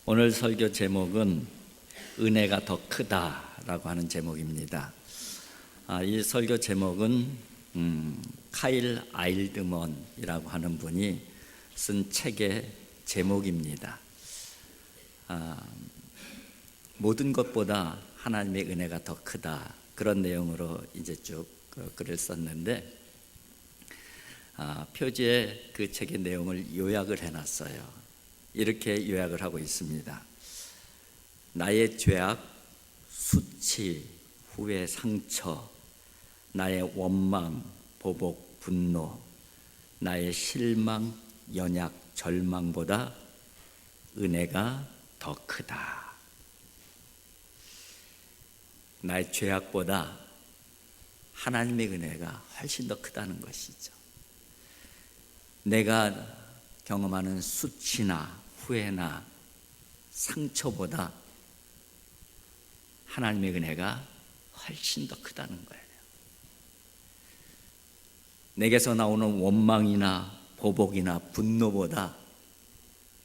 오늘 설교 제목은 은혜가 더 크다라고 하는 제목입니다. 이 설교 제목은 카일 아일드먼이라고 하는 분이 쓴 책의 제목입니다. 모든 것보다 하나님의 은혜가 더 크다, 그런 내용으로 이제 쭉 글을 썼는데, 표지에 그 책의 내용을 요약을 해놨어요. 이렇게 요약을 하고 있습니다. 나의 죄악, 수치, 후회, 상처, 나의 원망, 보복, 분노, 나의 실망, 연약, 절망보다 은혜가 더 크다. 나의 죄악보다 하나님의 은혜가 훨씬 더 크다는 것이죠. 내가 경험하는 수치나 후회나 상처보다 하나님의 은혜가 훨씬 더 크다는 거예요. 내게서 나오는 원망이나 보복이나 분노보다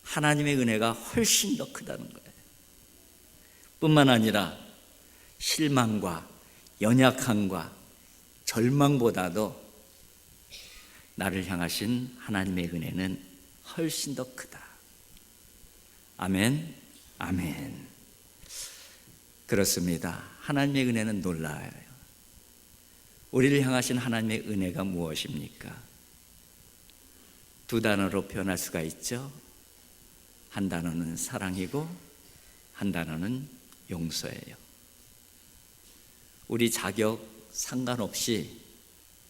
하나님의 은혜가 훨씬 더 크다는 거예요. 뿐만 아니라 실망과 연약함과 절망보다도 나를 향하신 하나님의 은혜는 훨씬 더 크다. 아멘, 아멘. 그렇습니다. 하나님의 은혜는 놀라워요. 우리를 향하신 하나님의 은혜가 무엇입니까? 두 단어로 표현할 수가 있죠. 한 단어는 사랑이고 한 단어는 용서예요. 우리 자격 상관없이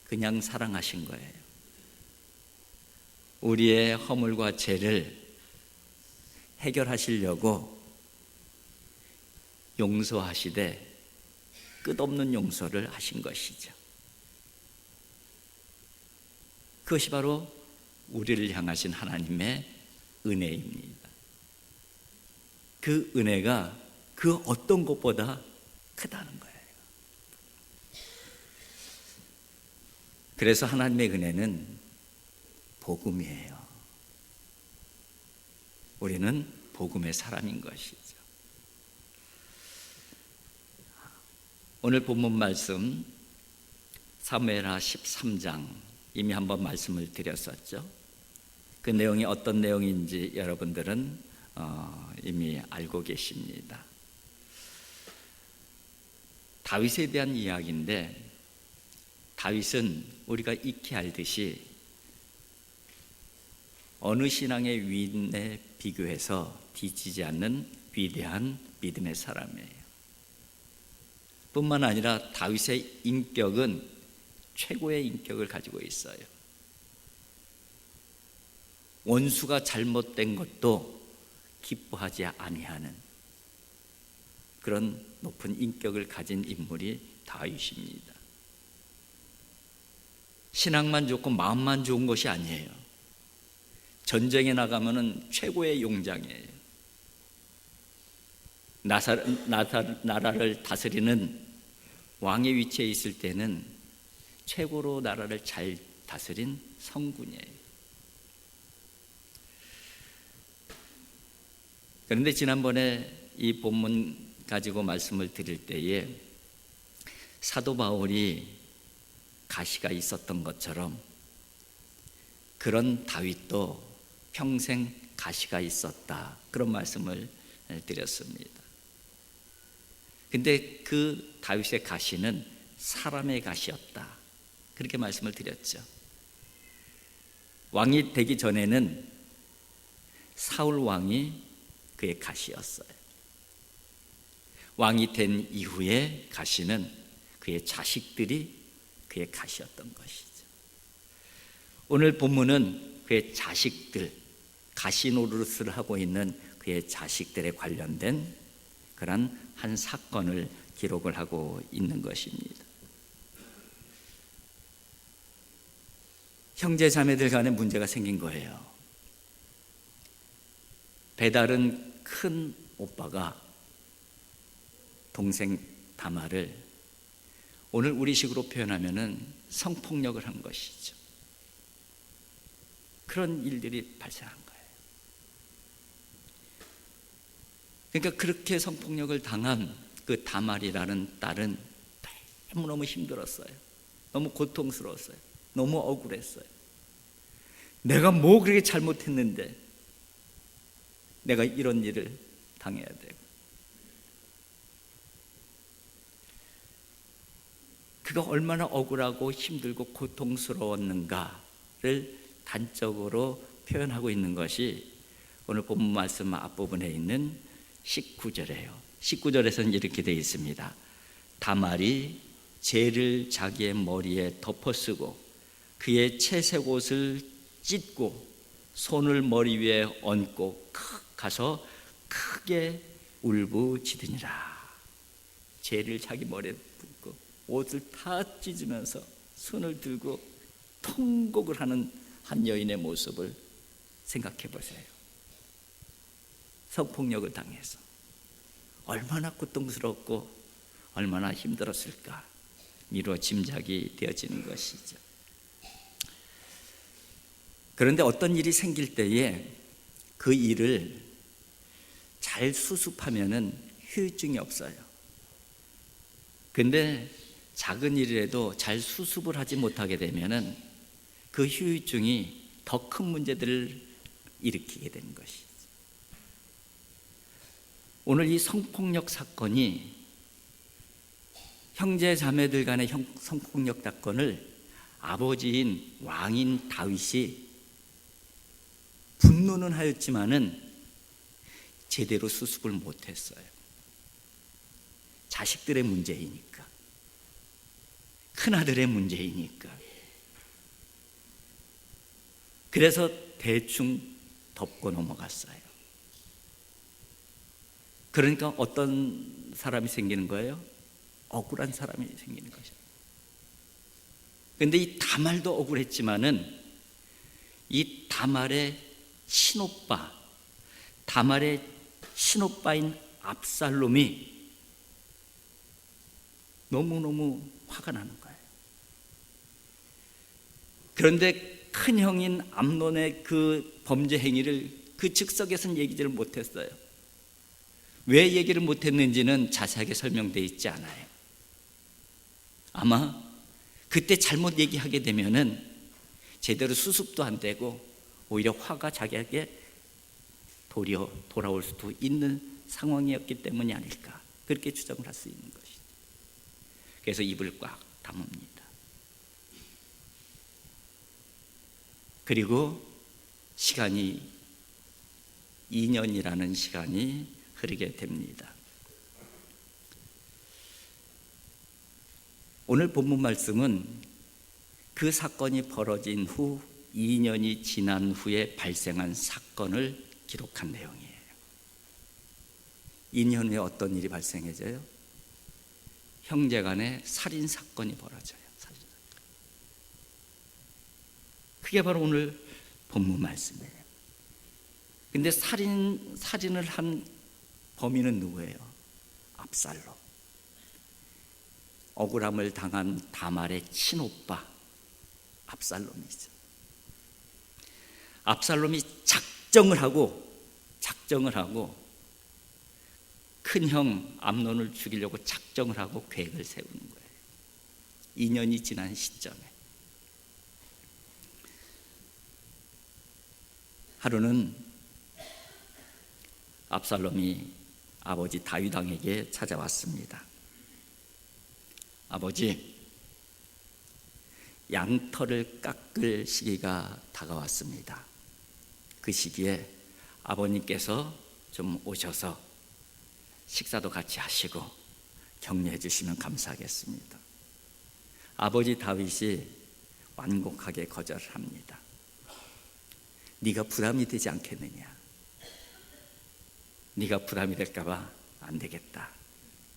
그냥 사랑하신 거예요. 우리의 허물과 죄를 해결하시려고 용서하시되 끝없는 용서를 하신 것이죠. 그것이 바로 우리를 향하신 하나님의 은혜입니다. 그 은혜가 그 어떤 것보다 크다는 거예요. 그래서 하나님의 은혜는 복음이에요. 우리는 복음의 사람인 것이죠. 오늘 본문 말씀 사무엘하 13장 이미 한번 말씀을 드렸었죠. 그 내용이 어떤 내용인지 여러분들은 이미 알고 계십니다. 다윗에 대한 이야기인데, 다윗은 우리가 익히 알듯이 어느 신앙의 위인에 비교해서 뒤지지 않는 위대한 믿음의 사람이에요. 뿐만 아니라 다윗의 인격은 최고의 인격을 가지고 있어요. 원수가 잘못된 것도 기뻐하지 아니하는 그런 높은 인격을 가진 인물이 다윗입니다. 신앙만 좋고 마음만 좋은 것이 아니에요. 전쟁에 나가면은 최고의 용장이에요. 나라를 다스리는 왕의 위치에 있을 때는 최고로 나라를 잘 다스린 성군이에요. 그런데 지난번에 이 본문 가지고 말씀을 드릴 때에 사도 바울이 가시가 있었던 것처럼 그런 다윗도 평생 가시가 있었다, 그런 말씀을 드렸습니다. 근데 그 다윗의 가시는 사람의 가시였다, 그렇게 말씀을 드렸죠. 왕이 되기 전에는 사울 왕이 그의 가시였어요. 왕이 된 이후에 가시는 그의 자식들이 그의 가시였던 것이죠. 오늘 본문은 그의 자식들, 가시 노릇을 하고 있는 그의 자식들에 관련된 그런 한 사건을 기록을 하고 있는 것입니다. 형제 자매들 간에 문제가 생긴 거예요. 베달은 큰 오빠가 동생 다말을, 오늘 우리식으로 표현하면은 성폭력을 한 것이죠. 그런 일들이 발생한 거예요. 그러니까 그렇게 성폭력을 당한 그 다말이라는 딸은 너무너무 힘들었어요. 너무 고통스러웠어요. 너무 억울했어요. 내가 뭐 그렇게 잘못했는데 내가 이런 일을 당해야 되고. 그가 얼마나 억울하고 힘들고 고통스러웠는가를 단적으로 표현하고 있는 것이 오늘 본문 말씀 앞부분에 있는 19절이에요. 19절에서는 이렇게 되어 있습니다. 다말이 재를 자기의 머리에 덮어쓰고 그의 채색 옷을 찢고 손을 머리 위에 얹고 가서 크게 울부짖으니라. 재를 자기 머리에 붓고 옷을 다 찢으면서 손을 들고 통곡을 하는 한 여인의 모습을 생각해 보세요. 성폭력을 당해서 얼마나 고통스럽고 얼마나 힘들었을까 미루어 짐작이 되어지는 것이죠. 그런데 어떤 일이 생길 때에 그 일을 잘 수습하면은 후유증이 없어요. 근데 작은 일이라도 잘 수습을 하지 못하게 되면은 그 후유증이 더 큰 문제들을 일으키게 되는 것이죠. 오늘 이 성폭력 사건이 형제 자매들 간의 성폭력 사건을 아버지인 왕인 다윗이 분노는 하였지만은 제대로 수습을 못했어요. 자식들의 문제이니까, 큰아들의 문제이니까. 그래서 대충 덮고 넘어갔어요. 그러니까 어떤 사람이 생기는 거예요? 억울한 사람이 생기는 것이죠. 그런데 이 다말도 억울했지만은 이 다말의 친오빠인 압살롬이 너무너무 화가 나는 거예요. 그런데 큰 형인 암논의 그 범죄 행위를 그 즉석에서는 얘기를 못했어요. 왜 얘기를 못했는지는 자세하게 설명되어 있지 않아요. 아마 그때 잘못 얘기하게 되면은 제대로 수습도 안 되고 오히려 화가 자기에게 도리어 돌아올 수도 있는 상황이었기 때문이 아닐까, 그렇게 추정을 할 수 있는 것이죠. 그래서 입을 꽉 다뭅니다. 그리고 시간이 2년이라는 시간이 흐르게 됩니다. 오늘 본문 말씀은 그 사건이 벌어진 후 2년이 지난 후에 발생한 사건을 기록한 내용이에요. 2년 후에 어떤 일이 발생해져요? 형제간의 살인사건이 벌어져요. 그게 바로 오늘 본문 말씀이에요. 근데 살인을 한 범인은 누구예요? 압살롬. 억울함을 당한 다말의 친오빠 압살롬이죠. 압살롬이 작정을 하고 큰형 암논을 죽이려고 작정을 하고 계획을 세우는 거예요. 2년이 지난 시점에 하루는 압살롬이 아버지 다윗 왕에게 찾아왔습니다. 아버지, 양털을 깎을 시기가 다가왔습니다. 그 시기에 아버님께서 좀 오셔서 식사도 같이 하시고 격려해 주시면 감사하겠습니다. 아버지 다윗이 완곡하게 거절을 합니다. 네가 부담이 되지 않겠느냐? 네가 부담이 될까 봐 안 되겠다.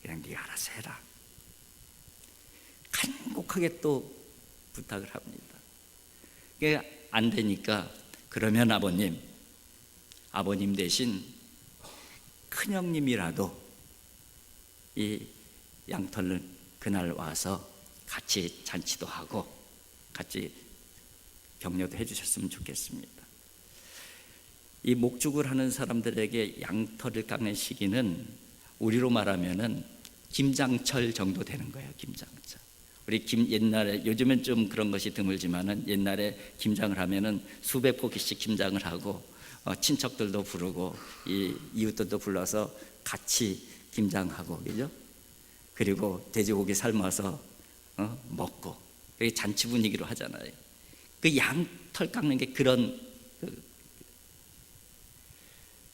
그냥 네가 알아서 해라. 간곡하게 또 부탁을 합니다. 그게 안 되니까 그러면 아버님 대신 큰형님이라도 이 양털을 그날 와서 같이 잔치도 하고 같이 격려도 해주셨으면 좋겠습니다. 이 목축을 하는 사람들에게 양털을 깎는 시기는 우리로 말하면은 김장철 정도 되는 거예요. 김장철. 우리 옛날에, 요즘엔 좀 그런 것이 드물지만은 옛날에 김장을 하면은 수백 포기씩 김장을 하고 친척들도 부르고 이웃들도 불러서 같이 김장하고, 그죠? 그리고 돼지고기 삶아서 먹고, 그게 잔치 분위기로 하잖아요. 그 양털 깎는 게 그런.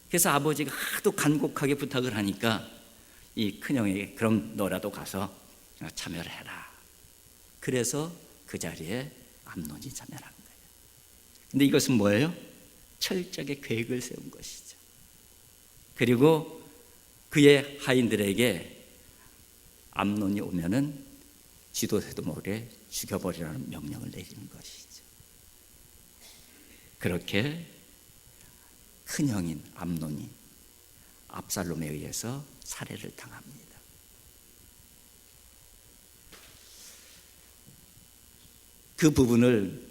그래서 아버지가 하도 간곡하게 부탁을 하니까 이 큰형에게 그럼 너라도 가서 참여를 해라. 그래서 그 자리에 암논이 참여한 거예요. 근데 이것은 뭐예요? 철저하게 계획을 세운 것이죠. 그리고 그의 하인들에게 암논이 오면은 지도새도 모르게 죽여버리라는 명령을 내리는 것이죠. 그렇게 큰형인 암논이 압살롬에 의해서 살해를 당합니다. 그 부분을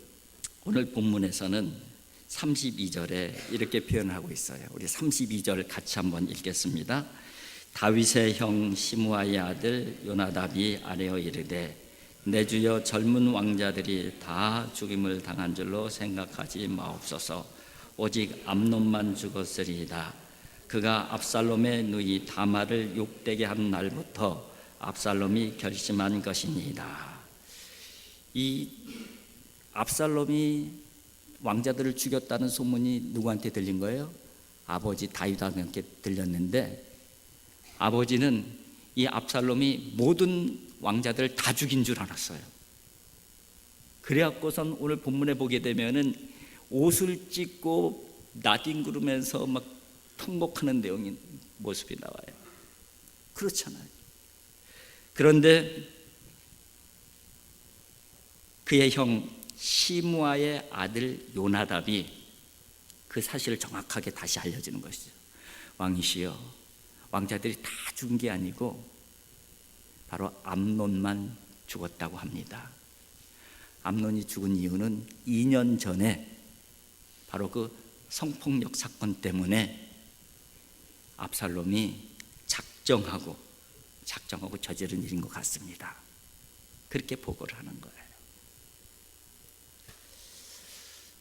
오늘 본문에서는 32절에 이렇게 표현하고 있어요. 우리 32절 같이 한번 읽겠습니다. 다윗의 형 시므아의 아들 요나답이 아뢰어 이르되 내 주여 젊은 왕자들이 다 죽임을 당한 줄로 생각하지 마옵소서. 오직 암논만 죽었으리이다. 그가 압살롬의 누이 다말을 욕되게 한 날부터 압살롬이 결심한 것이니이다. 이 압살롬이 왕자들을 죽였다는 소문이 누구한테 들린 거예요? 아버지 다윗한테 들렸는데, 아버지는 이 압살롬이 모든 왕자들을 다 죽인 줄 알았어요. 그래갖고선 오늘 본문에 보게 되면은 옷을 찢고 나뒹구르면서 막 통곡하는 내용인 모습이 나와요. 그렇잖아요. 그런데 그의 형 시므아의 아들 요나답이 그 사실을 정확하게 다시 알려주는 것이죠. 왕이시여, 왕자들이 다 죽은 게 아니고 바로 암논만 죽었다고 합니다. 암논이 죽은 이유는 2년 전에 바로 그 성폭력 사건 때문에 압살롬이 작정하고 저지른 일인 것 같습니다. 그렇게 보고를 하는 거예요.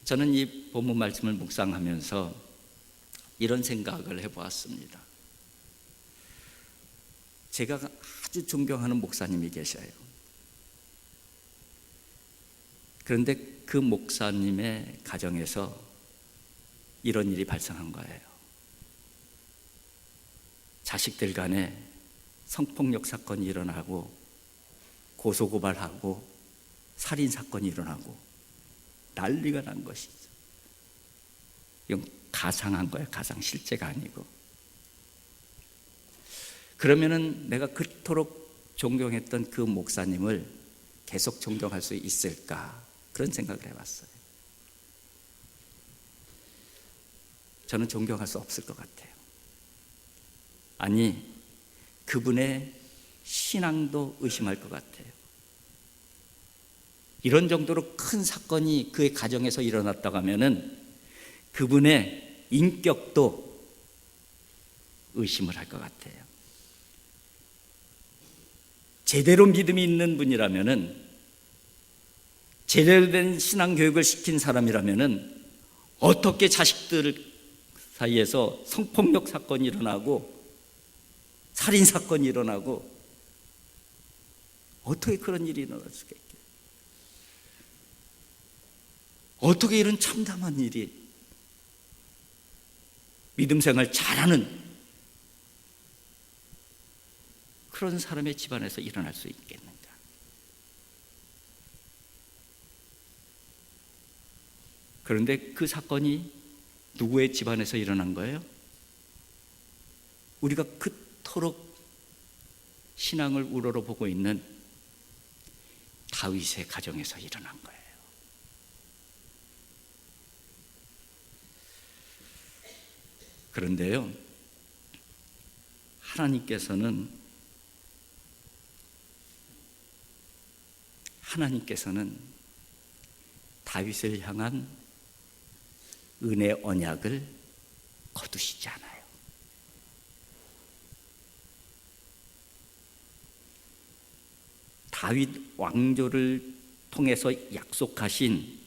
저는 이 본문 말씀을 묵상하면서 이런 생각을 해보았습니다. 제가 아주 존경하는 목사님이 계셔요. 그런데 그 목사님의 가정에서 이런 일이 발생한 거예요. 자식들 간에 성폭력 사건이 일어나고 고소고발하고 살인 사건이 일어나고 난리가 난 것이죠. 이건 가상한 거예요. 가상, 실제가 아니고. 그러면은 내가 그토록 존경했던 그 목사님을 계속 존경할 수 있을까? 그런 생각을 해봤어요. 저는 존경할 수 없을 것 같아요. 아니, 그분의 신앙도 의심할 것 같아요. 이런 정도로 큰 사건이 그의 가정에서 일어났다고 하면은 그분의 인격도 의심을 할 것 같아요. 제대로 믿음이 있는 분이라면은, 제대로 된 신앙 교육을 시킨 사람이라면은 어떻게 자식들 사이에서 성폭력 사건이 일어나고 살인 사건이 일어나고 어떻게 그런 일이 일어날 수가 있겠어요? 어떻게 이런 참담한 일이 믿음 생활 잘하는 그런 사람의 집안에서 일어날 수 있겠는가? 그런데 그 사건이 누구의 집안에서 일어난 거예요? 우리가 그토록 신앙을 우러러보고 있는 다윗의 가정에서 일어난 거예요. 그런데요, 하나님께서는 다윗을 향한 은혜 언약을 거두시지 않아요. 다윗 왕조를 통해서 약속하신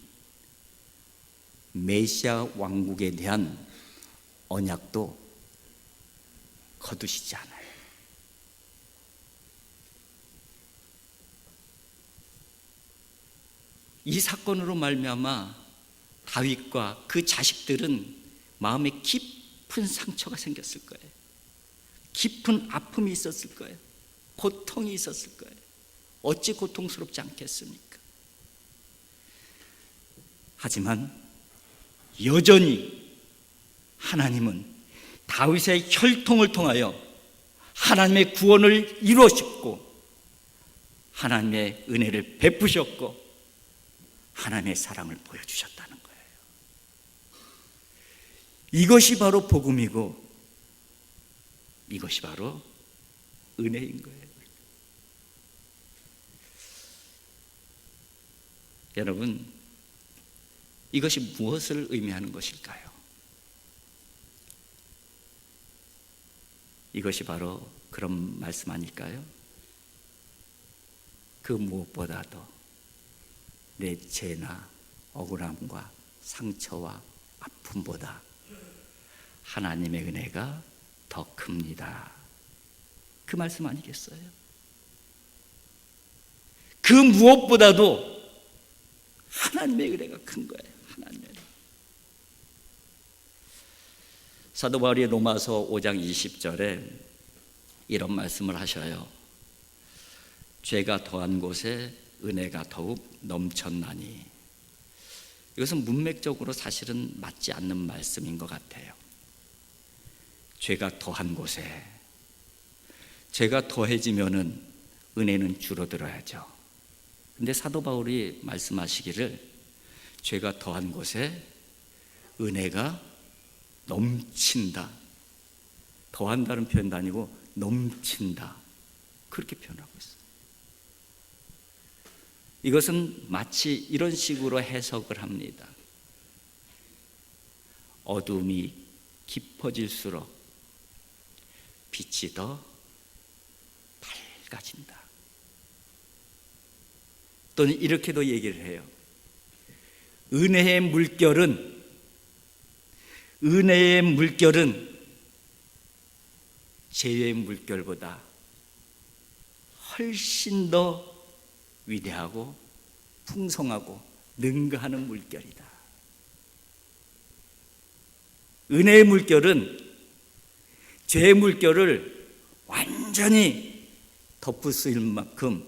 메시아 왕국에 대한 언약도 거두시지 않아요. 이 사건으로 말미암아 다윗과 그 자식들은 마음에 깊은 상처가 생겼을 거예요. 깊은 아픔이 있었을 거예요. 고통이 있었을 거예요. 어찌 고통스럽지 않겠습니까? 하지만 여전히 하나님은 다윗의 혈통을 통하여 하나님의 구원을 이루셨고 하나님의 은혜를 베푸셨고 하나님의 사랑을 보여주셨다는 거예요. 이것이 바로 복음이고 이것이 바로 은혜인 거예요. 여러분, 이것이 무엇을 의미하는 것일까요? 이것이 바로 그런 말씀 아닐까요? 그 무엇보다도 내 죄나 억울함과 상처와 아픔보다 하나님의 은혜가 더 큽니다. 그 말씀 아니겠어요? 그 무엇보다도 하나님의 은혜가 큰 거예요. 하나님의 은혜. 사도 바울이 로마서 5장 20절에 이런 말씀을 하셔요. 죄가 더한 곳에 은혜가 더욱 넘쳤나니. 이것은 문맥적으로 사실은 맞지 않는 말씀인 것 같아요. 죄가 더한 곳에, 죄가 더해지면은 은혜는 줄어들어야죠. 근데 사도 바울이 말씀하시기를 죄가 더한 곳에 은혜가 넘친다. 더한다는 표현도 아니고 넘친다. 그렇게 표현하고 있어요. 이것은 마치 이런 식으로 해석을 합니다. 어둠이 깊어질수록 빛이 더 밝아진다. 또는 이렇게도 얘기를 해요. 은혜의 물결은 죄의 물결보다 훨씬 더 위대하고 풍성하고 능가하는 물결이다. 은혜의 물결은 죄의 물결을 완전히 덮을 수 있을 만큼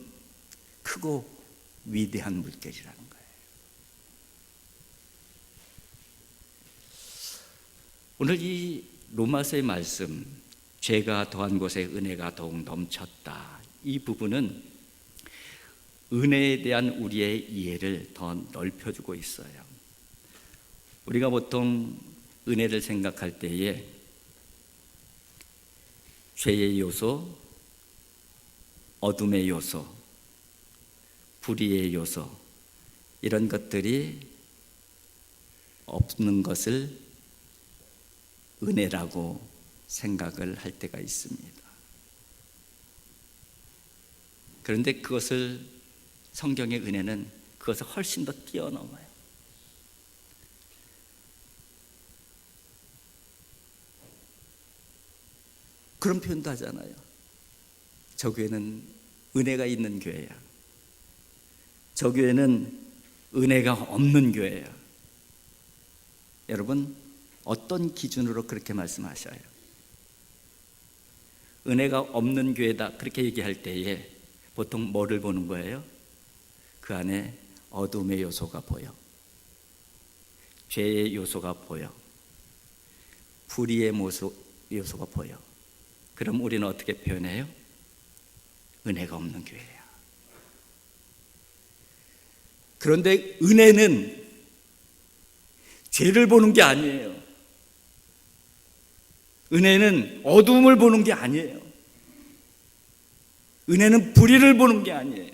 크고 위대한 물결이라는 거예요. 오늘 이 로마서의 말씀, 죄가 더한 곳에 은혜가 더욱 넘쳤다. 이 부분은 은혜에 대한 우리의 이해를 더 넓혀주고 있어요. 우리가 보통 은혜를 생각할 때에 죄의 요소, 어둠의 요소, 불의의 요소, 이런 것들이 없는 것을 은혜라고 생각을 할 때가 있습니다. 그런데 그것을 성경의 은혜는 그것을 훨씬 더 뛰어넘어요. 그런 표현도 하잖아요. 저 교회는 은혜가 있는 교회야. 저 교회는 은혜가 없는 교회야. 여러분, 어떤 기준으로 그렇게 말씀하셔요? 은혜가 없는 교회다 그렇게 얘기할 때에 보통 뭐를 보는 거예요? 그 안에 어둠의 요소가 보여, 죄의 요소가 보여, 불의의 요소가 보여. 그럼 우리는 어떻게 표현해요? 은혜가 없는 교회야. 그런데 은혜는 죄를 보는 게 아니에요. 은혜는 어둠을 보는 게 아니에요. 은혜는 불의를 보는 게 아니에요.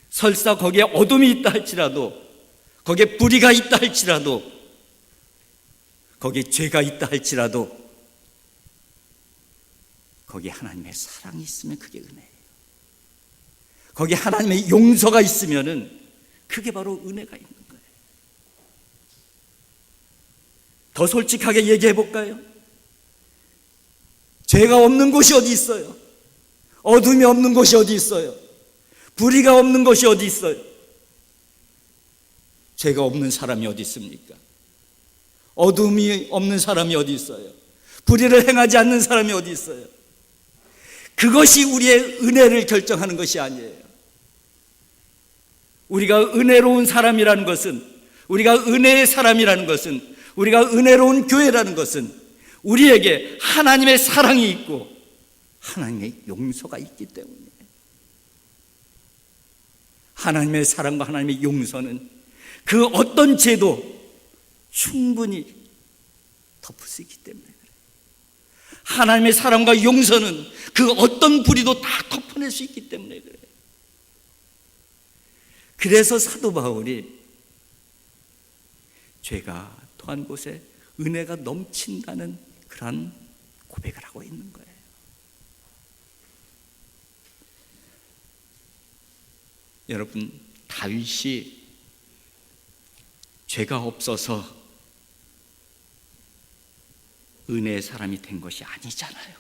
설사 거기에 어둠이 있다 할지라도, 거기에 불의가 있다 할지라도, 거기에 죄가 있다 할지라도 거기에 하나님의 사랑이 있으면 그게 은혜예요. 거기에 하나님의 용서가 있으면은 그게 바로 은혜가 있는 거예요. 더 솔직하게 얘기해 볼까요? 죄가 없는 곳이 어디 있어요? 어둠이 없는 곳이 어디 있어요? 불의가 없는 곳이 어디 있어요? 죄가 없는 사람이 어디 있습니까? 어둠이 없는 사람이 어디 있어요? 불의를 행하지 않는 사람이 어디 있어요? 그것이 우리의 은혜를 결정하는 것이 아니에요. 우리가 은혜로운 사람이라는 것은, 우리가 은혜의 사람이라는 것은, 우리가 은혜로운 교회라는 것은 우리에게 하나님의 사랑이 있고 하나님의 용서가 있기 때문이에요. 하나님의 사랑과 하나님의 용서는 그 어떤 죄도 충분히 덮을 수 있기 때문에 그래요. 하나님의 사랑과 용서는 그 어떤 불의도 다 덮어낼 수 있기 때문에 그래요. 그래서 사도 바울이 죄가 토한 곳에 은혜가 넘친다는 그런 고백을 하고 있는 거예요. 여러분, 다윗이 죄가 없어서 은혜의 사람이 된 것이 아니잖아요.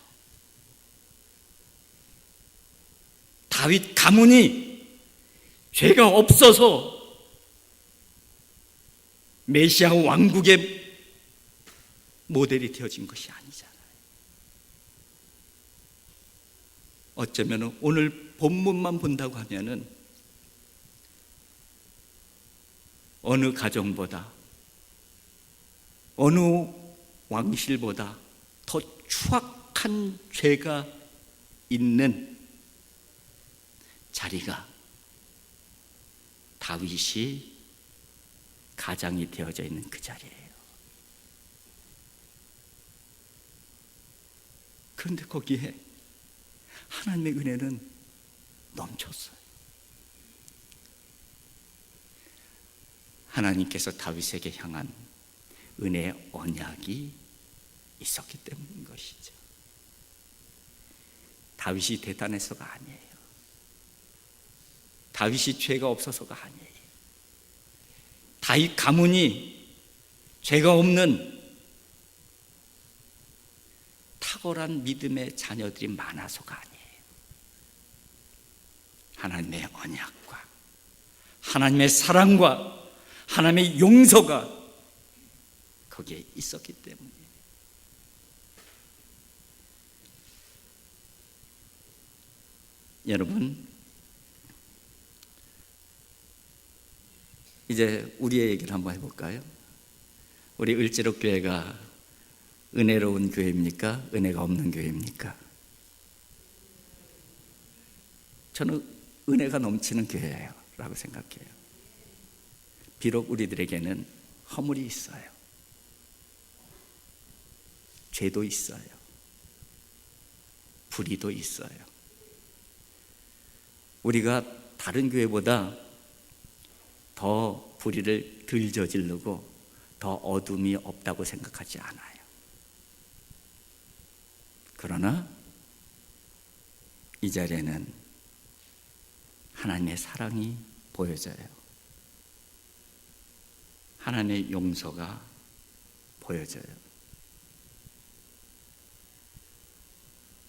다윗 가문이 죄가 없어서 메시아 왕국의 모델이 되어진 것이 아니잖아요. 어쩌면 오늘 본문만 본다고 하면은 어느 가정보다, 어느 왕실보다 더 추악한 죄가 있는 자리가 다윗이 가장이 되어져 있는 그 자리예요. 그런데 거기에 하나님의 은혜는 넘쳤어요. 하나님께서 다윗에게 향한 은혜의 언약이 있었기 때문인 것이죠. 다윗이 대단해서가 아니에요. 다윗이 죄가 없어서가 아니에요. 다윗 가문이 죄가 없는 탁월한 믿음의 자녀들이 많아서가 아니에요. 하나님의 언약과 하나님의 사랑과 하나님의 용서가 거기에 있었기 때문에. 여러분, 이제 우리의 얘기를 한번 해볼까요? 우리 을지로 교회가 은혜로운 교회입니까? 은혜가 없는 교회입니까? 저는 은혜가 넘치는 교회예요 라고 생각해요. 비록 우리들에게는 허물이 있어요. 죄도 있어요. 불의도 있어요. 우리가 다른 교회보다 더 불의를 덜 저지르고 더 어둠이 없다고 생각하지 않아요. 그러나 이 자리에는 하나님의 사랑이 보여져요. 하나님의 용서가 보여져요.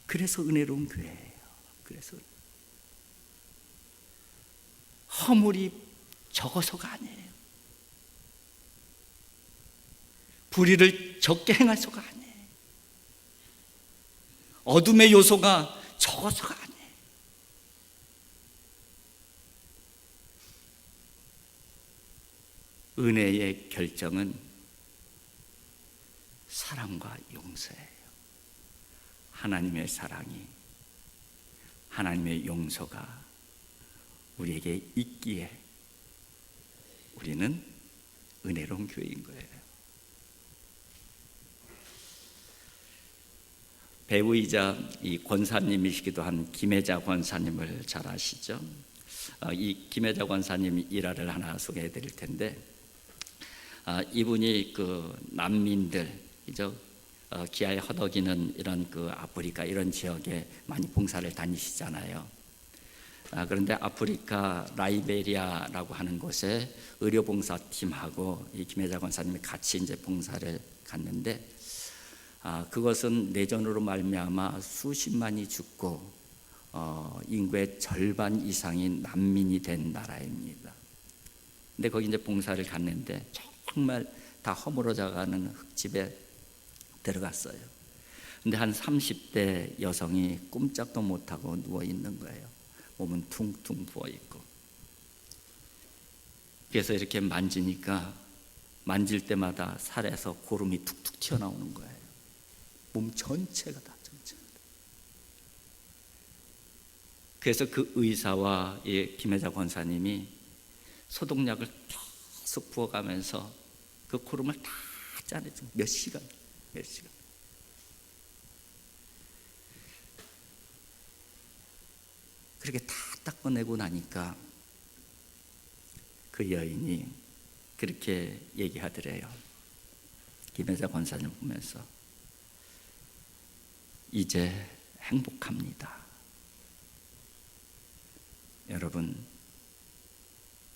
그래서 은혜로운 교회예요. 그래서 허물이 적어서가 아니에요. 불의를 적게 행해서가 아니에요. 어둠의 요소가 적어서가 아니에요. 은혜의 결정은 사랑과 용서예요. 하나님의 사랑이, 하나님의 용서가 우리에게 있기에 우리는 은혜로운 교회인 거예요. 배우이자 이 권사님이시기도 한 김혜자 권사님을 잘 아시죠? 이 김혜자 권사님 일화를 하나 소개해 드릴 텐데, 이분이 그 난민들, 이제 기아에 허덕이는 이런 그 아프리카 이런 지역에 많이 봉사를 다니시잖아요. 그런데 아프리카 라이베리아라고 하는 곳에 의료봉사팀하고 이 김혜자 권사님이 같이 이제 봉사를 갔는데, 그것은 내전으로 말미암아 수십만이 죽고 인구의 절반 이상이 난민이 된 나라입니다. 근데 거기 이제 봉사를 갔는데 정말 다 허물어져가는 흙집에 들어갔어요. 근데 한 30대 여성이 꼼짝도 못하고 누워 있는 거예요. 몸은 퉁퉁 부어 있고. 그래서 이렇게 만지니까 만질 때마다 살에서 고름이 툭툭 튀어나오는 거예요. 몸 전체가 다 전체가. 그래서 그 의사와 김혜자 권사님이 소독약을 계속 부어가면서 그 고름을 다 짜내죠. 몇 시간. 그렇게 다 닦아내고 나니까 그 여인이 그렇게 얘기하더래요. 김혜자 권사님 보면서 이제 행복합니다. 여러분,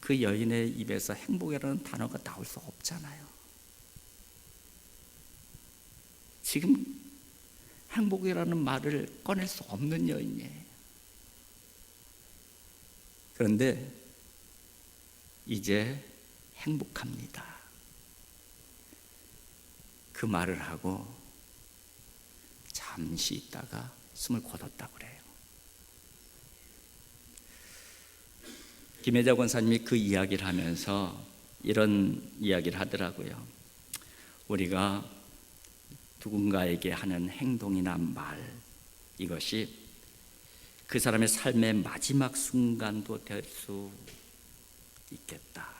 그 여인의 입에서 행복이라는 단어가 나올 수 없잖아요. 지금 행복이라는 말을 꺼낼 수 없는 여인이에요. 그런데 이제 행복합니다. 그 말을 하고 잠시 있다가 숨을 거뒀다고 그래요. 김혜자 권사님이 그 이야기를 하면서 이런 이야기를 하더라고요. 우리가 누군가에게 하는 행동이나 말, 이것이 그 사람의 삶의 마지막 순간도 될 수 있겠다.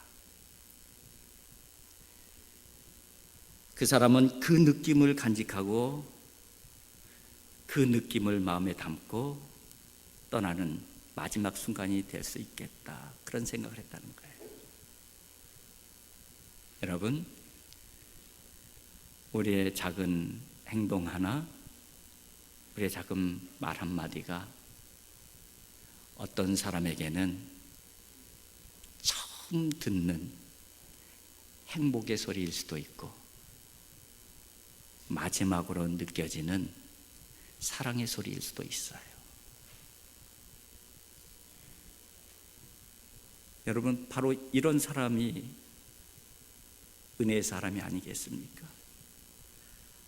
그 사람은 그 느낌을 간직하고 그 느낌을 마음에 담고 떠나는 마지막 순간이 될 수 있겠다. 그런 생각을 했다는 거예요. 여러분, 우리의 작은 행동 하나, 우리의 작은 말 한마디가 어떤 사람에게는 처음 듣는 행복의 소리일 수도 있고 마지막으로 느껴지는 사랑의 소리일 수도 있어요. 여러분, 바로 이런 사람이 은혜의 사람이 아니겠습니까?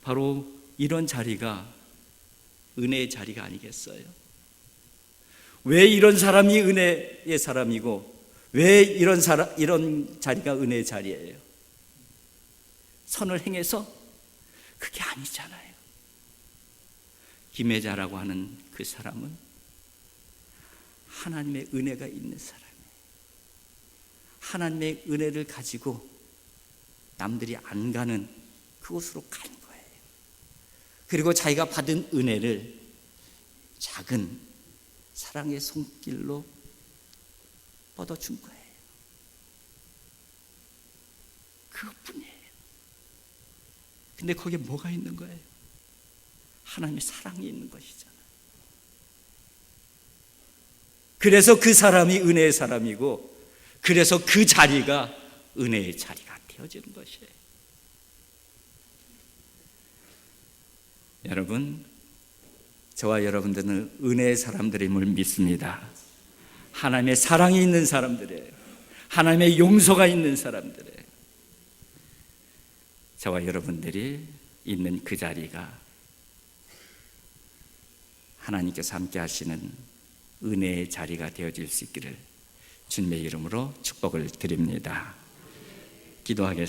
바로 이런 자리가 은혜의 자리가 아니겠어요? 왜 이런 사람이 은혜의 사람이고 왜 이런 자리가 은혜의 자리예요? 선을 행해서? 그게 아니잖아요. 김혜자라고 하는 그 사람은 하나님의 은혜가 있는 사람이에요. 하나님의 은혜를 가지고 남들이 안 가는 그곳으로 간 거예요. 그리고 자기가 받은 은혜를 작은 사랑의 손길로 뻗어준 거예요. 그것뿐이에요. 근데 거기에 뭐가 있는 거예요? 하나님의 사랑이 있는 것이잖아요. 그래서 그 사람이 은혜의 사람이고, 그래서 그 자리가 은혜의 자리가 되어지는 것이에요. 여러분, 저와 여러분들은 은혜의 사람들임을 믿습니다. 하나님의 사랑이 있는 사람들이에요. 하나님의 용서가 있는 사람들이에요. 저와 여러분들이 있는 그 자리가 하나님께서 함께 하시는 은혜의 자리가 되어질 수 있기를 주님의 이름으로 축복을 드립니다. 기도하겠습니다.